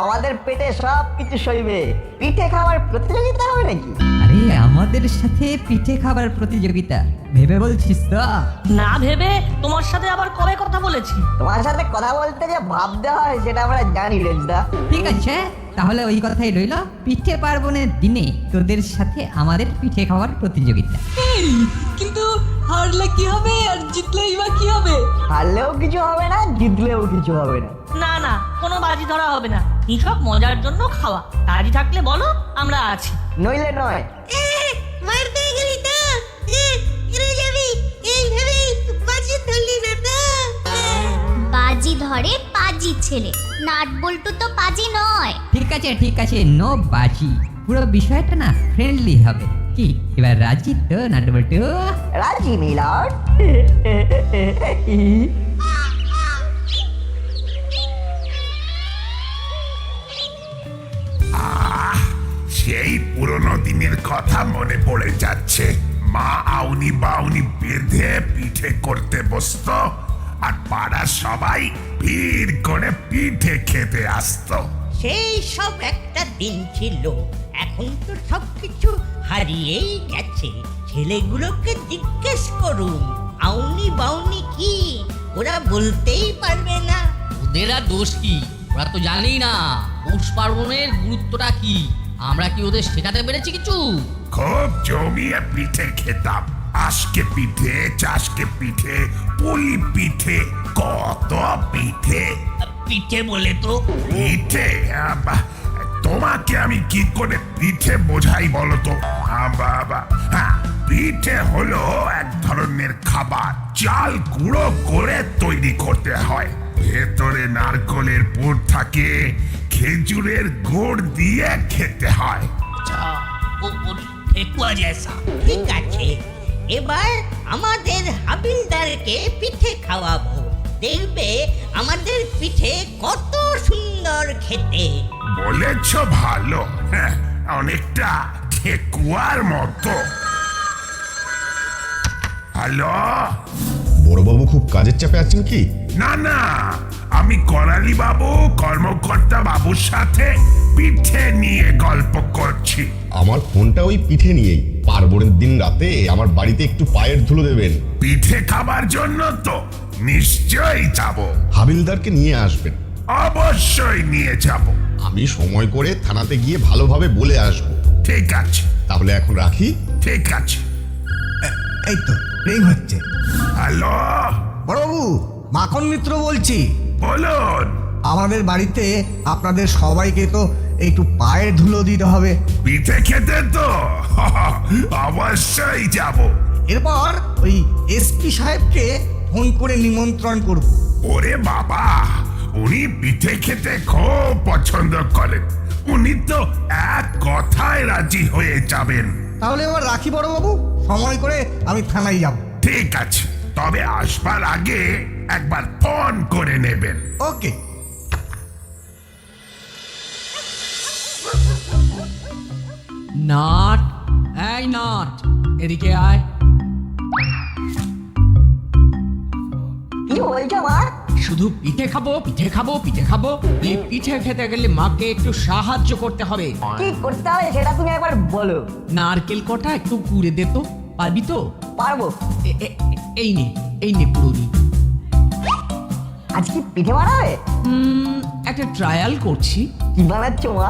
আমাদের পেটে সব কিছু সইবে। পিঠে খাওয়ার প্রতিযোগিতা হবে নাকি? আরে আমাদের সাথে পিঠে খাবার প্রতিযোগিতা ভেবে বলছিস তো? না ভেবে তোমার সাথে আবার কবে কথা বলেছি? তোমার সাথে কথা বলতে যে ভাবতে হয় সেটা আমরা জানি রেজদা। ঠিক আছে, তাহলে ওই কথাই রইল। পিঠে পার্বণের দিনে তোদের সাথে আমাদের পিঠে খাওয়ার প্রতিযোগিতা। কিন্তু হারলে কি হবে আর জিতলেই বা কি হবে? হারলেও কিছু হবে না, জিতলেও কিছু হবে না। না না, কোনো বাজি ধরা হবে না। সব মজার জন্য খাওয়া। রাজি থাকলে বলো, আমরা আছি। নইলে নয়। মার পেয়ে গেলি তো, হেরে যাবি এই ভেবে বাজি ধরলি না তো। বাজি ধরে পাজি ছেলে, নাট বল্টু তো পাজি নয়। ঠিক আছে, নো বাজি। পুরো বিষয়টা না ফ্রেন্ডলি হবে। কি এবার রাজি তো নাটবল্টু? রাজি মিলন। সেই পুরনো দিনের কথা মনে পড়ে যাচ্ছে। মা আউনি বাউনি বেঁধে পিঠে করতে বসতো, আর পাড়ার সবাই ভিড় করে পিঠে খেতে আসতো। সেই সব একটা দিন ছিল। এখন তো সবকিছু হারিয়েই গেছে। ছেলেগুলোকে জিজ্ঞেস করুন আউনি বাউনি কি, ওরা বলতেই পারবে না। ওদের আর দোষ কি? ওরা তো জানেই না পৌষ পার্বণের গুরুত্বটা কি। আমরা কি ওদের শেখাতে পেরেছি কিছু? খুব জমিয়ে পিঠে খেতাম। আজকে পিঠে, চাষকে পিঠে, পুলি পিঠে, কত পিঠে। পিঠে বলে তো পিঠে তোমাকে আমি কি করে পিঠে বোঝাই বলো তো? বাবা, হ্যাঁ, পিঠে হলো এক ধরনের খাবার। চাল গুঁড়ো করে তৈরি করতে হয়। ভেতরে নারকেলের পুর থাকে, খেজুরের গুড় দিয়ে খেতে হয়। ঠেকুয়া জেসা। ঠিক আছে, এবার আমাদের হাবিলদারকে পিঠে খাওয়াবো। দেখবে আমাদের পিঠে কত সুন্দর খেতে। বলেছ ভালো, হ্যাঁ, অনেকটা ঠেকুয়ার মতো। হ্যালো, বড়বাবু খুব কাজের চাপে আছেন কি? না না, আমি করালি বাবু কর্মকর্তা বাবুর সাথে পিঠে নিয়ে গল্প করছি। আমার ফোনটা ওই পিঠে নিয়েই। পার্বণের দিন রাতে আমার বাড়িতে একটু পায়ের ধুলো দেবেন। পিঠে খাবার জন্য তো নিশ্চয়ই যাব। হাবিলদারকে নিয়ে আসবেন। অবশ্যই নিয়ে যাব। আমি সময় করে থানাতে গিয়ে ভালোভাবে বলে আসব। ঠিক আছে, তাহলে এখন রাখি। ঠিক আছে। এই তো রিং হচ্ছে। হ্যালো, বড়বাবু, মাখন মিত্র বলছি। বলুন। আমাদের বাড়িতে আপনাদের সবাইকে তো একটু পায়ের ধুলো দিতে হবে। পিঠে খেতে তো অবশ্যই যাব। এরপর ওই এসপি সাহেবকে ফোন করে নিমন্ত্রণ করব। ওরে বাবা, উনি পিঠে খেতে খুব পছন্দ করেন। উনি তো এক কথায় রাজি হয়ে যাবেন। তাহলে এবার রাখি বড়বাবু, সময় করে আমি থানায় যাব। ঠিক আছে, তবে আসবার আগে একবার ফোন করে নেবেন। ওকে। নাট, এই নাট, এদিকে আয়। কি বলছো মা? শুধু পিঠে খাবো পিঠে খাবো পিঠে খাবো। এই পিঠে খেতে গেলে মাকে একটু সাহায্য করতে হবে। কি করতে হবে সেটা তুমি একবার বলো। নারকেল কটা একটু কুড়ে দে তো, পারবি তো? পারবো। এই নে পুরো নি। আজ কি পিঠে বানাবে? একটা ট্রায়াল করছি। কি বানাচ্ছো মা?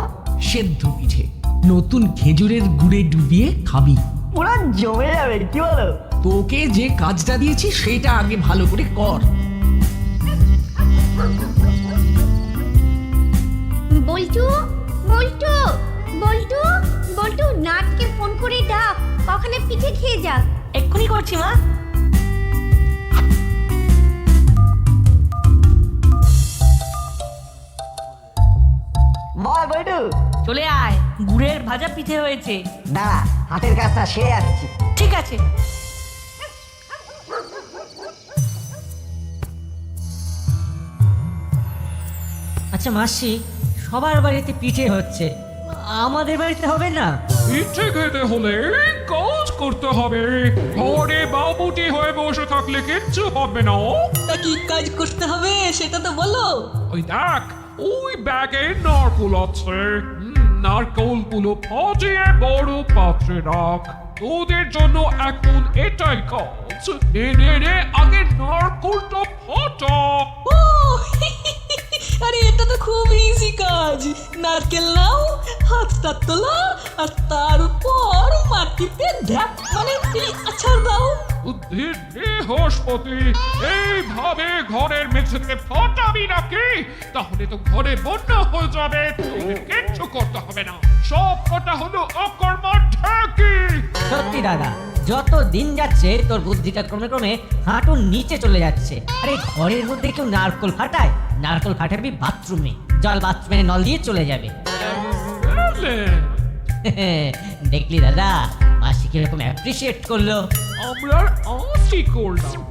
সেদ্ধ পিঠে, নতুন খেজুরের গুড়ে ডুবিয়ে খাবি। পুরো জমে যাবে, কি বলো? তোকে যে কাজটা দিয়েছি সেটা আগে ভালো করে কর। বল্টু, বল্টু, বল্টু, বল্টু, নাটকে ফোন করে ডাক, কখনো পিঠে খেয়ে যাক। এক্ষুনি করছি মা। বল বল্টু। চলে আয়, গুড়ের ভাজা পিঠে হয়েছে। দাঁড়া, হাতের কাজটা সেরে আসছি। ঠিক আছে। আচ্ছা মাসি, সবার বাড়িতে পিঠে হচ্ছে, আমাদের বাড়িতে হবে না? পিঠে খেতে হলে কাজ করতে হবে। ঘরে বাবুটি হয়ে বসে থাকলে কিচ্ছু হবে না। তা কি কাজ করতে হবে সেটা তো বলো। ওই দেখ, ওই ব্যাগে নারকোল আছে। নারকোলগুলো ফাটিয়ে বড় পাত্রে রাখ। তোদের জন্য এখন এটাই কাজ। নে নে নে, আগে নারকোলটা ফাটা। ও আরে এটা তো খুব ইজি কাজ। নারকেল নাও, হাতটা তোলা, আর তার উপর মাটিতে ঢাক মানে আছাড় দাও। বুদ্ধির বৃহস্পতি, এইভাবে ঘরের মেঝেতে ফাটাবি নাকি? তাহলে তো ঘরে বন্যা হয়ে যাবে। তোদের কিচ্ছু করতে হবে না, সব কটা হলো অকর্মার ঢাকি। সত্যি দাদা, যত দিন যাচ্ছে তোর বুদ্ধিটা ক্রমে ক্রমে হাঁটুর নিচে চলে যাচ্ছে। আরে ঘরের মধ্যে কেউ নারকোল ফাটায়? নারকোল ফাটাবি বাথরুমে, জল বাথরুমে নল দিয়ে চলে যাবে। দেখলি দাদা, মাসি কিরকম অ্যাপ্রিসিয়েট করলো। আমরা আশি করলাম।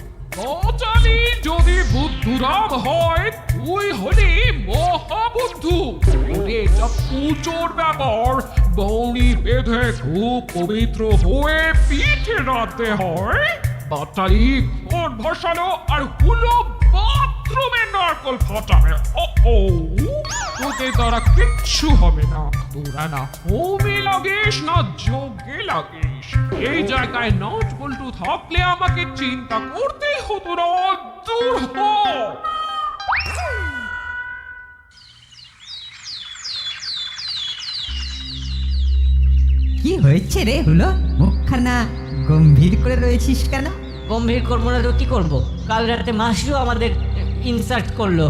জানি যদি বুদ্ধুরাম হয়, তুই হলি মহাবুদ্ধু। এটা পুজোর ব্যাপার, বৌনি বেঁধে খুব পবিত্র হয়ে পিঠে রাখতে হয়। বাটালি ঘর ভসানো আর হুলো বাথরুমে নারকল ফাটাবে। ও তোদের দ্বারা কিচ্ছু হবে না। তোরা না হোমে লাগিস না যোগে লাগিস। এই জায়গায় নাট বল্টু থাকলে আমাকে চিন্তা করতেই হতো না। দূর হ। কি হয়েছে রে হলো? মুখখানা গম্ভীর করে রয়েছিস কেন? গম্ভীর করবো না তো কি করবো? কাল রাতে মাসিও আমাদের ইনসার্ট করলো।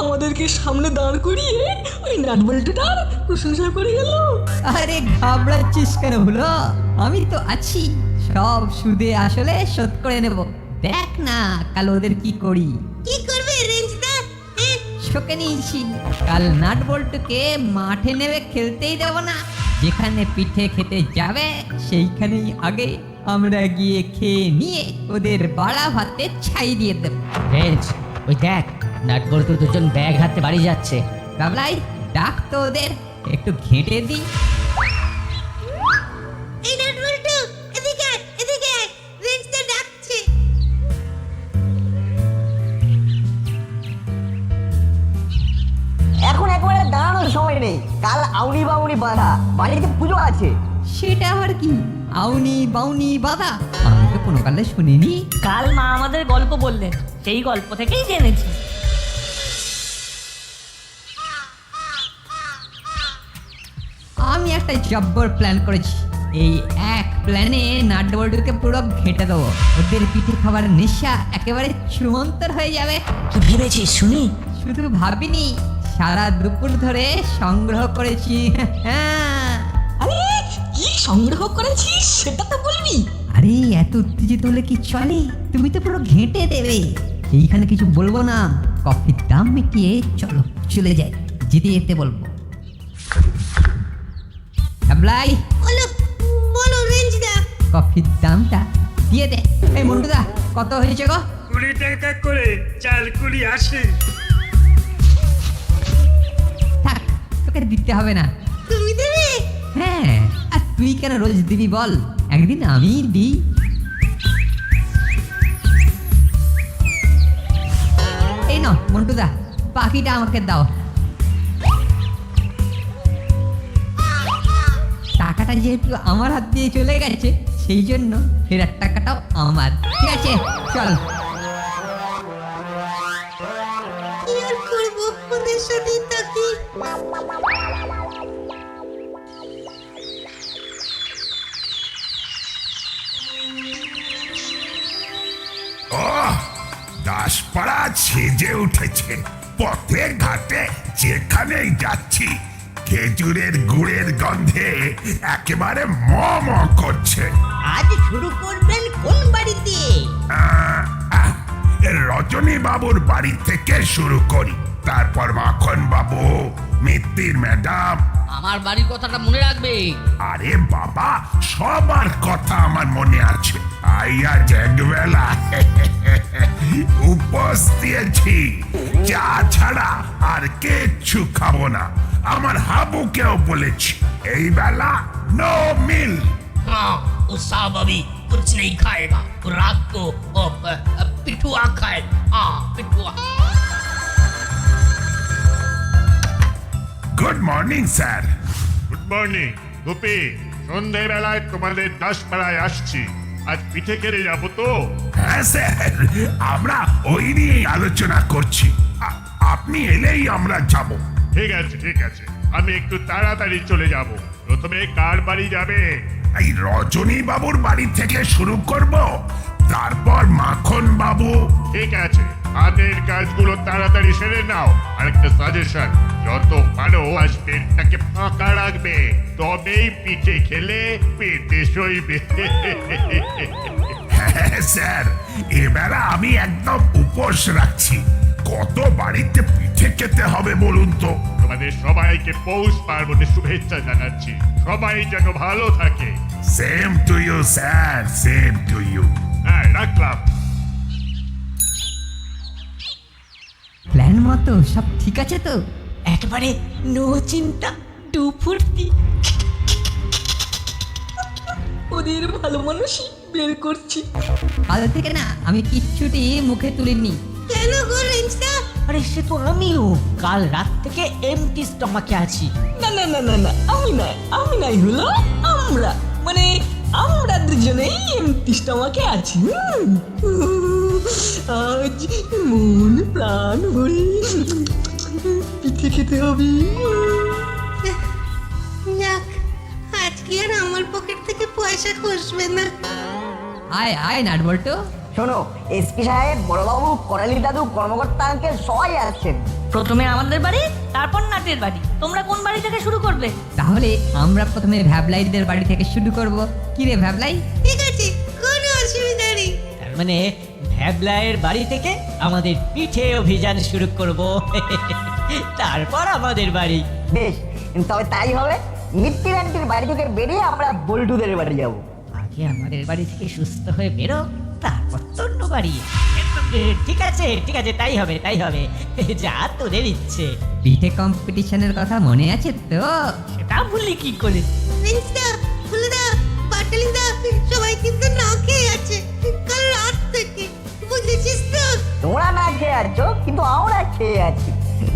আমাদেরকে সামনে দাঁড় করিয়ে ওই নাটবল্টুটার প্রশংসা করে গেল। আরে ঘাবড়াচ্ছিস কেন হলো? আমি তো আছি, সব সুদে আসলে শোধ করে নেব। দেখ না কাল ওদের কি করি। কি করবে রেঞ্জদা? শোকে নিয়েছি, কাল নাট বল্টুকে মাঠে নেমে খেলতেই দেব না। যেখানে পিঠে খেতে যাবে সেইখানেই আগে আমরা গিয়ে খেয়ে নিয়ে ওদের বাড়া ভাতে ছাই দিয়ে দেব। রেঞ্জ, ওই দেখ নাটবল্টু দুজন ব্যাগ হাতে বাড়ি যাচ্ছে। গাবলাই, ডাক তো ওদের, একটু ঘেঁটে দিই। এই নাটবল্টু, এদিকে আয়, এদিকে আয়, রেঞ্জদা ডাকছে। এখন একবারে দাঁড়ানোর সময় নেই। কাল আউনি বাউনি বাঁধা, বাড়িতে পুজো আছে। সেটা আবার কি? আউনি বাউনি বাধা আমি তো কোনো কালে শুনিনি। কাল মা আমাদের গল্প বললেন, সেই গল্প থেকেই জেনেছি। আমি একটা জব্বর প্ল্যান করেছি। এই এক প্ল্যানে নাটবল্টুকে পুরো ঘেঁটে দেবো। ওদের পিঠে খাবার নেশা একেবারে চূড়ান্তর হয়ে যাবে। কি ভেবেছিস শুনি? শুধু ভাবিনি, সারা দুপুর ধরে সংগ্রহ করেছি। আরে কি সংগ্রহ করেছিস সেটা তো বলবি। আরে এত উত্তেজিত হলে কি চলে? তুমি তো পুরো ঘেঁটে দেবে। এইখানে কিছু বলবো না, কফির দাম মিটিয়ে চলো চলে যাই। যেতে যেতে বলবো। আবলাই, বলো বলো রেঞ্জদা। কফির দামটা দিয়ে দে। এই মন্টুদা, কত হয়েছে গো? 20 টাকা করে, 4 কুড়ি 80। থাক, তোকে দিতে হবে না। তুমি দেবে? হ্যাঁ, আর তুই কেন রোজ দিবি বল? একদিন আমি দিই। এই নাও মন্টুদা, বাকিটা আমাকে দাও। টাকাটা যেহেতু আমার হাত দিয়ে চলে গেছে, সেই জন্য ফেরার টাকাটাও আমার। ঠিক আছে, চল। কি আর করবো, ওদের সাথেই থাকি। দাসপাড়া সেজে উঠেছে। পথে ঘাটে যেখানেই যাচ্ছি, খেজুরের গুড়ের গন্ধে একেবারে ম ম করছে। আজ শুরু করবেন কোন বাড়ি দিয়ে? রজনী বাবুর বাড়ি থেকে শুরু করি, তারপর মাখন বাবু, মিত্তির ম্যাডাম। আমার বাড়ির কথাটা মনে রাখবে। আরে বাবা, সবার কথা আমার মনে আছে। আইয়া জেগবেলা উপোস দিয়েছি, চা ছাড়া আর কিচ্ছু খাবো না। আমার হাবুকেও বলেছি এই বেলা নো মিল। हाँ, वो साहब अभी कुछ नहीं खाएगा, वो रात को पिठुआ खाए। हाँ, पिठुआ। Good morning sir. Good morning Gopi, সন্ধেবেলায় তোমাদের দাসপাড়ায় আসছি। আজ পিঠে কেড়ে যাবো তো। হ্যাঁ স্যার, আমরা ওই নিয়েই আলোচনা করছি। আপনি এলেই আমরা যাব। ঠিক আছে ঠিক আছে, আমি একটু তাড়াতাড়ি চলে যাব। প্রথমে কার বাড়ি যাবে? এই রজনী বাবুর বাড়ি থেকে শুরু করব, তারপর মাখন বাবু। ঠিক আছে, হাতের কাজগুলো তাড়াতাড়ি সেরে নাও। আরেকটা সাজেশন, যত পারো আজ পেটটাকে ফাঁকা রাখবে, তবেই পিঠে খেলে পেটে সইবে। হ্যাঁ স্যার, এবার আমি একদম উপোস রাখছি। কত বাড়িতে পিঠে খেতে হবে বলুন তো? তোমাদের সবাইকে পৌষ পার্বণের শুভেচ্ছা জানাচ্ছি। সবাই যেন ভালো থাকে। Same to you sir, same to you. হ্যাঁ, রাখলাম। প্ল্যান মতো সব ঠিক আছে তো? একবারে নো চিন্তা, টু ফুর্তি। ওদের ভালো মানুষই বের করছি। কাল থেকে না আমি কিচ্ছুটি মুখে তুলিনি। কেন গো রেঞ্জদা? আরে সে তো আমিও কাল রাত থেকে এমটি স্টমাকে আছি। না না না না না, আমি নাই হলো আমরা, মানে আমরা দুজনেই এমটি স্টমাকে আছি। আজ মন প্রাণ ভরে পিঠে খেতে হবে। যাক, আজকে আর আমার পকেট থেকে পয়সা খসবে না। আয় আয় নাট বল্টু। শোনো, এসপি সাহেব, বড়বাবু, করালি দাদু, কর্মকর্তা আঙ্কেল সবাই আসছেন। প্রথমে আমাদের বাড়ি, তারপর নাটের বাড়ি। তোমরা কোন বাড়ি থেকে শুরু করবে? তাহলে আমরা প্রথমে ভ্যাবলাইদের বাড়ি থেকে শুরু করব। কি রে ভ্যাবলাই? ঠিক আছে, কোনো অসুবিধা নেই। তার মানে ভ্যাবলায়ের বাড়ি থেকে আমাদের পিঠে অভিযান শুরু করব। তারপর আমাদের বাড়ি। বেশ, তবে তাই হবে। মিত্তির আন্টির বাড়ি থেকে বেরিয়ে আমরা বল্টুদের বাড়ি যাব। আগে আমাদের বাড়ি থেকে সুস্থ হয়ে বেরো, তারপর তোর বাড়ি। ঠিক আছে ঠিক আছে, তাই হবে তাই হবে, যা তোদের ইচ্ছে। পিঠে কম্পিটিশনের কথা মনে আছে তো? সেটা ভুলি কি করে? রেঞ্জদা, ফুলদা, পাটালিদা সবাই কিন্তু না খেয়ে আছে কাল রাত থেকে, বুঝেছিস তো? তোমরা না খেয়ে আছো, কিন্তু আমরা খেয়ে আছি।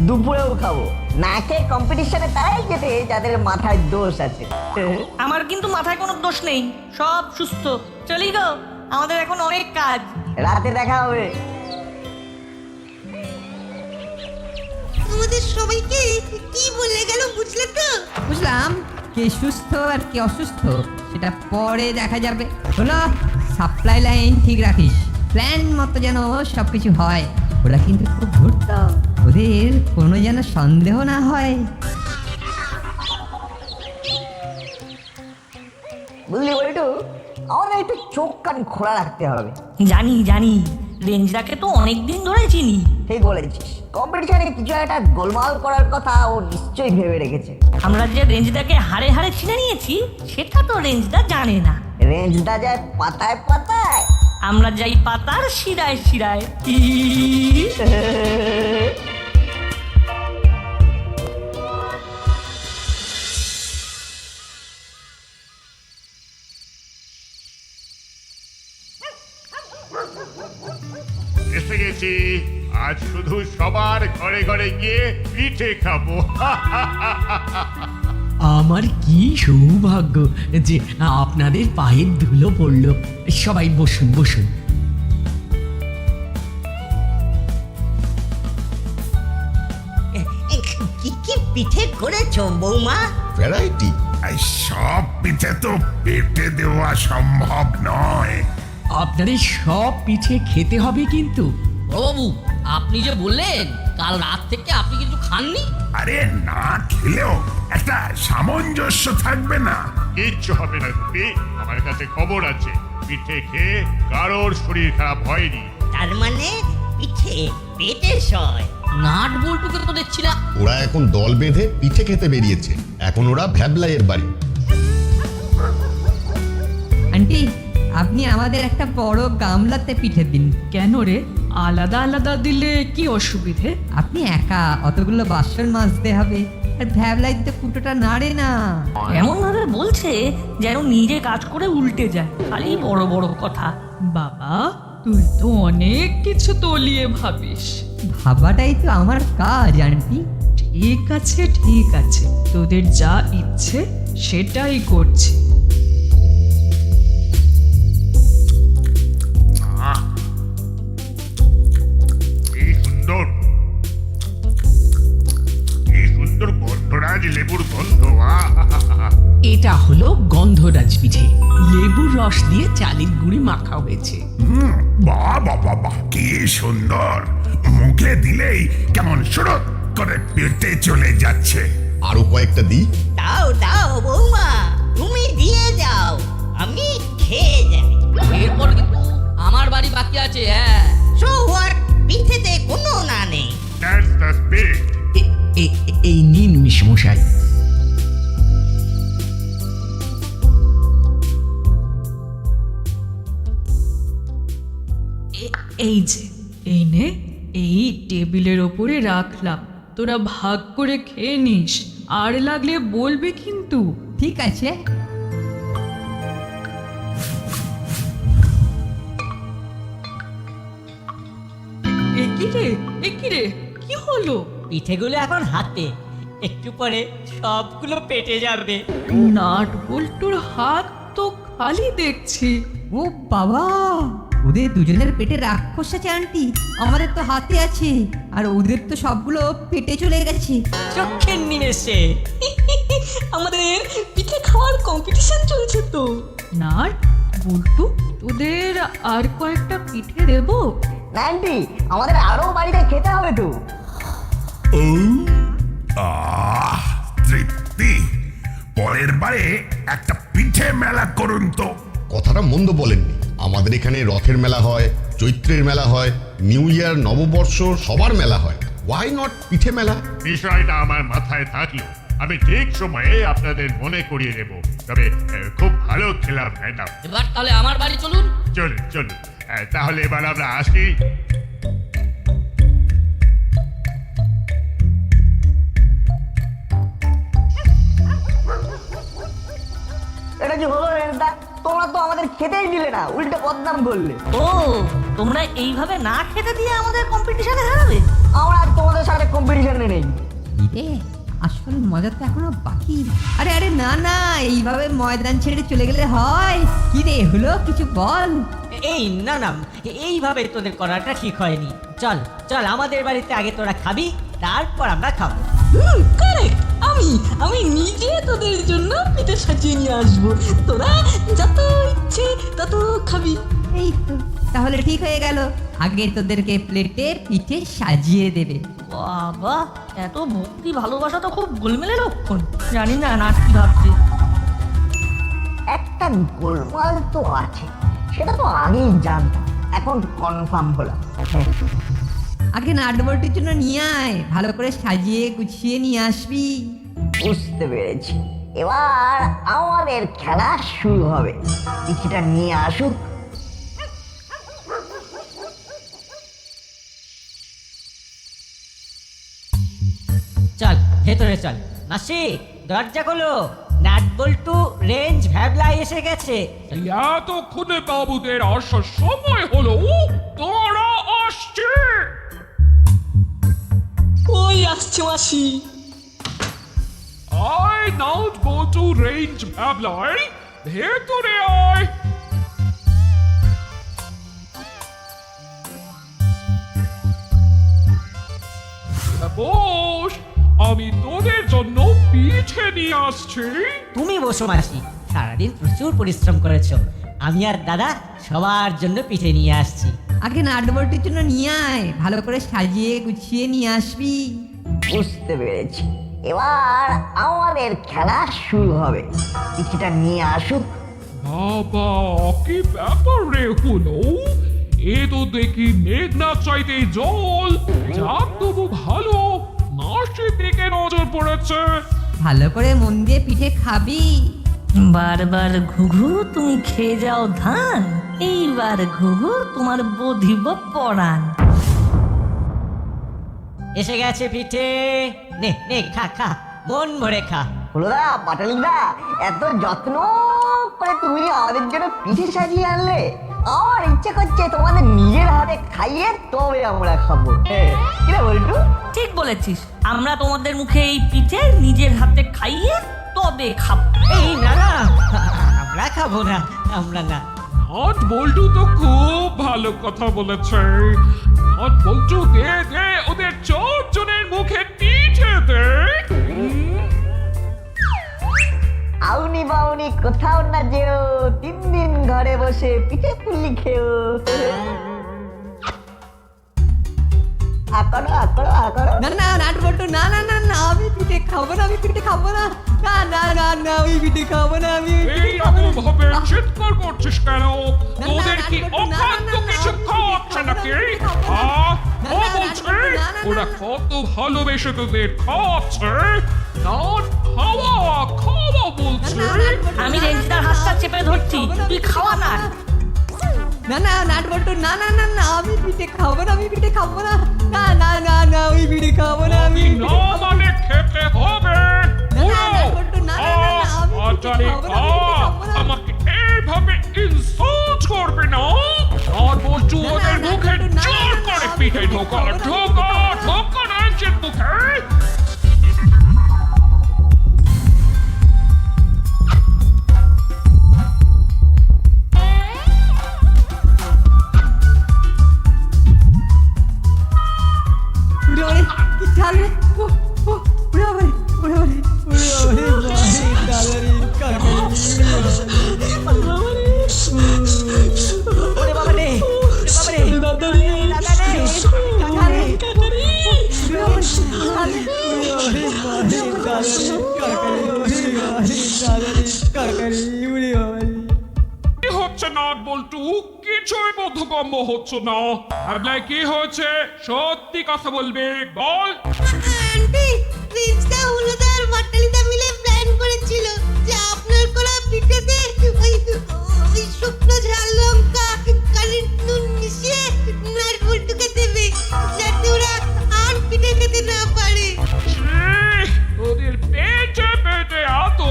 দুপুরেও খাবো। না খেয়ে কম্পিটিশনে তারাই যেতে যাদের মাথায় দোষ আছে। আমার কিন্তু মাথায় কোনো দোষ নেই, সব সুস্থ। চলি গো, আমাদের এখন অনেক কাজ। রাতে দেখা হবে। আমাদের সবাইকে কি বলে গেল বুঝলে তো? বুঝলাম, কে সুস্থ আর কে অসুস্থ সেটা পরে দেখা যাবে। শোনো, সাপ্লাই লাইন ঠিক রাখিস, প্ল্যান মতো যেন সবকিছু হয়। ওরা কিন্তু খুব ধূর্ত, ওদের কোনো যেন সন্দেহ না হয়। বুঝলি বল্টু, আমাদের একটু চোখ কান খোলা রাখতে হবে। জানি জানি, রেঞ্জদাকে তো অনেকদিন ধরে চিনি। ঠিক বলেছিস, কম্পিটিশনে কিছু একটা গোলমাল করার কথা ও নিশ্চয়ই ভেবে রেখেছে। আমরা যে রেঞ্জদাকে হাড়ে হাড়ে চিনে নিয়েছি সেটা তো রেঞ্জদা জানে না। রেঞ্জদা যায় পাতায় পাতায়, আমরা যাই পাতার শিরায় শিরায়। এসে গেছি। আজ শুধু সবার ঘরে ঘরে গিয়ে পিঠে খাবো। আমার কি সৌভাগ্য যে আপনাদের পায়ের ধুলো পড়লো। সবাই বসুন বসুন। কি কি পিঠে করেছো বৌমা? ভ্যারাইটি। এই সব পিঠে তো পেটে দেওয়া সম্ভব নয়। আপনাদের সব পিঠে খেতে হবে কিন্তু। বাবু, আপনি যে বললেন কাল রাত থেকে আপনি কিছু খাননি। আরে না খেলেও একটা সামঞ্জস্য থাকবে না? কিচ্ছু হবে না গোপী, আমার কাছে খবর আছে। পিঠে খেয়ে কারোর শরীর খারাপ হয়নি। তার মানে পিঠে পেটে সয়। নাট বল্টুকে তো দেখছি না। ওরা এখন দল বেঁধে পিঠে খেতে বেরিয়েছে। এখন ওরা ভ্যাবলাইয়ের বাড়ি। আন্টি, আপনি আমাদের একটা বড় গামলাতে পিঠে দিন। কেন রে, আলাদা আলাদা দিলে কি অসুবিধে? আপনি একা অতগুলো বাসন মাজতে হবে, আর ভ্যাবলাইতে ফুটোটা নাড়ে না। এমন ভাবে বলছে যেন নিজে কাজ করে উল্টে যায়, খালি বড় বড় কথা। বাবা, তুই তো অনেক কিছু তলিয়ে ভাবিস। ভাবাটাই তো আমার কাজ আন্টি। ঠিক ঠিক আছে ঠিক আছে, তোদের যা ইচ্ছে সেটাই করছি। কি সুন্দর, কি সুন্দর গন্ধরাজ লেবুর গন্ধ। এটা হলো গন্ধরাজ পিঠে, লেবুর রস দিয়ে চালের গুঁড়ি মাখা হয়েছে। বাহ বাহ বাহ বাহ, কি সুন্দর! মুখে দিলেই কেমন সুরত করে পেটে চলে যাচ্ছে। আরো কয়েকটা দিই? দাও দাও বৌমা, তুমি দিয়ে যাও, আমি খেয়ে যাই। এরপর কিন্তু আমার বাড়ি বাকি আছে। হ্যাঁ, সো হোয়াট, পিঠেতে কোনো না নেই। That's the spirit. এই নিন মিশমশাই। এই যে, এই নে, এই টেবিলের ওপরে রাখলাম, তোরা ভাগ করে খেয়ে নিস, আর লাগলে বলবি কিন্তু। ঠিক আছে। একি রে, কি হলো? পিঠেগুলো এখন হাতে, একটু পরে সবগুলো পেটে যাবে। নাট বল্টুর হাত তো খালি দেখছি। ও বাবা, ওদের দুজনের পেটে রাক্ষস আছে আন্টি, আমাদের তো হাতে আছে, আর ওদের তো সবগুলো পেটে চলে গেছে। চোখের নিমেষে আমাদের পিঠে খাওয়ার কম্পিটিশন চলছে তো। নাট বল্টু, তোদের আর কয়েকটা পিঠে দেবো? না আন্টি, আমাদের আরো বাড়িতে খেতে হবে তো। তৃপ্তি! পরের বারে একটা পিঠে মেলা করুন তো। কথাটা মন্দ বলেননি। আমাদের এখানে রথের মেলা হয়, চৈত্রের মেলা হয়, নিউ ইয়ার নববর্ষ সবার মেলা হয়। ওয়াই নট পিঠে মেলা? বিষয়টা আমার মাথায় থাকলো আমি ঠিক সময়ে আপনাদের মনে করিয়ে দেব। তবে খুব ভালো খেলাম ম্যাডাম। এবার তাহলে আমার বাড়ি চলুন। চলুন চলুন, তাহলে এবার আমরা আসি। এটা কি হলো রেন্টা? তোমরা তো আমাদের খেতেই দিলে না, উল্টে বদনাম করলে। ও, তোমরা এইভাবে না খেতে দিয়ে আমাদের কম্পিটিশনে হারাবে? আমরা আর তোমাদের সাথে কম্পিটিশনে নেই। রে, আসল মজা তো এখনো বাকি। আরে আরে না না, এইভাবে ময়দান ছেড়ে চলে গেলে হয়? কি রে হলো, কিছু বল। এই না না, এইভাবে তোদের করাটা ঠিক হয়নি। চল চল, আমাদের বাড়িতে আগে তোরা খাবি, তারপর আমরা খাবো। কারেক্ট, আমি নিজে তোদের জন্য পিঠে সাজিয়ে নিয়ে আসবো, তোরা যত ইচ্ছে তত খাবি। এই তো, তাহলে ঠিক হয়ে গেল। আগে তোদেরকে প্লেটে পিঠে সাজিয়ে দেবে। বাবা, এত ভক্তি ভালোবাসা তো খুব গোলমেলে লক্ষণ। জানি না নাট কি ভাবছে। একটা গোলমাল তো আছে, সেটা তো আগেই জানতাম, এখন কনফার্ম হলাম। আগে নাট বল্টুর জন্য নিয়ে আয়, ভালো করে সাজিয়ে গুছিয়ে নিয়ে আসবি। বুঝতে পেরেছি, এবার আমাদের খেলা শুরু হবে। পিঠিটা নিয়ে আসুক। চল ভেতরে চল। মাসি, দরজা খোলো, নাট বল্টু রেঞ্জ ভ্যাবলা এসে গেছে। এতক্ষণে বাবুদের আসার সময় হলো, তোরা আসছে। ওই আসছে মাসি। আয় নাট বল্টু রেঞ্জ ভ্যাবলাই, ভেতরে আয়। বস, আমি তোদের জন্য পিঠে নিয়ে আসছি। তুমি বসো মাসি, সারাদিন প্রচুর পরিশ্রম করেছো। আমি আর দাদা সবার জন্য পিঠে নিয়ে আসছি। আগে নাট বল্টুর জন্য নিয়ে আয়, ভালো করে সাজিয়ে গুছিয়ে নিয়ে আসবি। বুঝতে পেরেছি, এবার আমাদের খেলা শুরু হবে। পিঠিটা নিয়ে আসুক। বাবা, কি ব্যাপার রে হলো? এ তো দেখি মেঘনাথ চাইতে জল। যাক তবু ভালো, মাসের দিকে নজর পড়েছে। ভালো করে মন দিয়ে পিঠে খাবি। বারবার ঘুঘু তুমি খেয়ে যাও ধান, এইবার ঘুঘু তোমার বধিব পরাণ। এসে গেছে পিঠে, নে নে খা খা, মন ভরে খা। হলোদা, পাটালিদা, এত যত্ন করে তুমি আমাদের জন্য পিঠে সাজিয়ে আনলে, আমার ইচ্ছে করছে তোমাদের নিজের হাতে খাইয়ে তবে আমরা খাবো। কিরে বলটু? ঠিক বলেছিস, আমরা তোমাদের মুখে এই পিঠে নিজের হাতে খাইয়ে তবে খাবো। এই না না, আমরা খাবো না, আমরা না। নাট বল্টু তো খুব ভালো কথা বলেছে। নাট বল্টু দে দে ওদের 4 জনের মুখে পিঠে দে। আউনি বাউনি কোথাও না যেও, 3 দিন ঘরে বসে পিঠে পুলি খেও। আকড়ো আকড়ো আকড়ো। না না নাট বল্টু, না না না না, আমি পিঠে খাবো না, আমি পিঠে খাবো না, না না না না, আমি পিঠে খাবো না, আমি এইরকম ভাবে চিৎকার করছিস কেন? তোদের কি অখাদ্য কিছু খাওয়াচ্ছে নাকি? ও বলছে ওরা কত ভালোবেসে তোদের খাওয়াচ্ছে। নাট খাওয়া খাওয়া বলছে। আমি রেঞ্জটার হাতটা চেপে ধরছি, তুই খাওয়া না। না না নাট বল্টু, না না না না, আমি পিঠে খাবো না, আমি পিঠে খাবো না, না না না না, আমি পিঠে খাবো না, আমি না মানে খেতে হবে। আমাকে এইভাবে ইনসাল্ট করবে না। আর বলছু ওদের মুখে জোর করে পিঠে ঢোকা ঢোকা ঢোকা রেঞ্জের মুখে। কি হচ্ছে নাট বল্টু? কিছুই বোধগম্য হচ্ছে না। আপনার কি হয়েছে? সত্যি কথা বলবে, বল। আন্টি, রিচকা হলুদার বাটালিদা মিলে প্ল্যান করেছিল যে আপনার করা পিঠেতে ওই শুকনো ঝাল লঙ্কা কালির নুন মিশিয়ে নাট বল্টুকে দেবে, যাতে ওরা আর পিঠে খেতে না পারে। তোদের পেটে পেটে আতো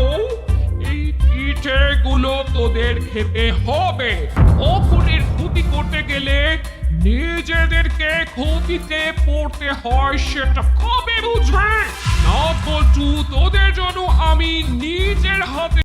এই পিঠেগুলো তোদের খেতে হবে। অপরের ক্ষতি করতে গেলে নিজেদেরকে ক্ষতিতে পড়তে হয়, সেটা কবে বুঝবে? না বলছু তোদের জন্য আমি নিজের হাতে